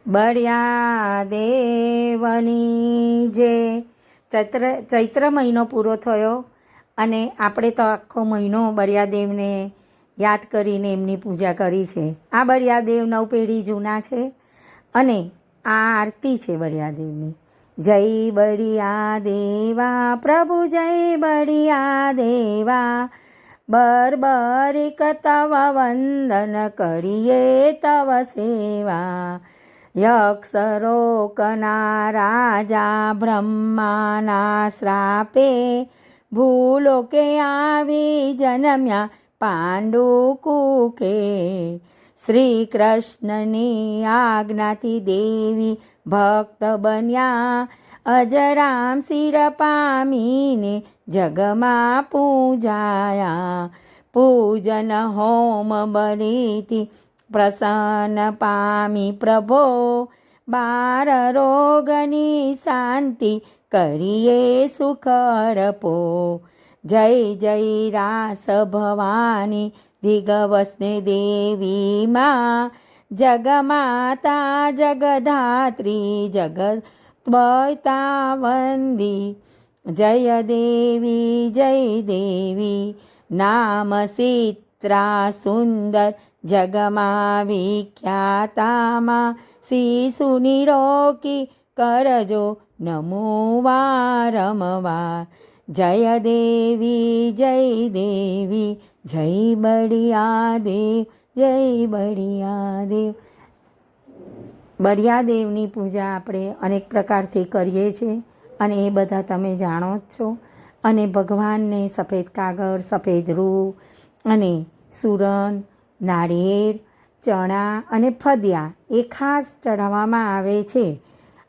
બળિયા દેવની જે ચૈત્ર મહિનો પૂરો થયો અને આપણે તો આખો મહિનો બળિયાદેવને યાદ કરીને એમની પૂજા કરી છે. આ બળિયાદેવ 9 પેઢી જૂના છે અને આ આરતી છે બળિયાદેવની. જય બળિયા દેવા પ્રભુ, જય બળિયા દેવા, બરબરિક તવ વંદન કરીએ તવ સેવા. યક્ષરોકના રાજા બ્રહ્માના શ્રાપે, ભૂલોકે આવી જન્મ્યા પાંડુ કુકે. શ્રી કૃષ્ણની આજ્ઞાથી દેવી ભક્ત બન્યા, અજરામ શિર પામીને જગમાં પૂજાયા. પૂજન હોમ બલિથી પ્રસન્ન પામી પ્રભો, 12 રોગની શાંતિ કરીએ સુખ અર્પો. જય જય રાસ ભવાની દિગવસને દેવી માં, જગમાતા જગધાત્રી જગત્વતા વંદી. જય દેવી નામ સિત્રા સુંદર, જગમાં વિખ્યાતામાં શિશુની રોકી કરજો નમો વારંવાર. જય દેવી જય બળિયાદેવ, જય બળિયાદેવ. બળિયાદેવની પૂજા આપણે અનેક પ્રકારથી કરીએ છીએ અને એ બધા તમે જાણો જ છો. અને ભગવાનને સફેદ કાગળ, સફેદ રૂ અને સુરણ, નાળિયેર, ચણા અને ફદિયા એ ખાસ ચડાવવામાં આવે છે.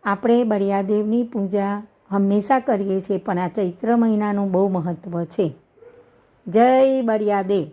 આપણે બળિયાદેવની પૂજા હંમેશા કરીએ છીએ, પણ આ ચૈત્ર મહિનાનું બહુ મહત્ત્વ છે. જય બળિયાદેવ.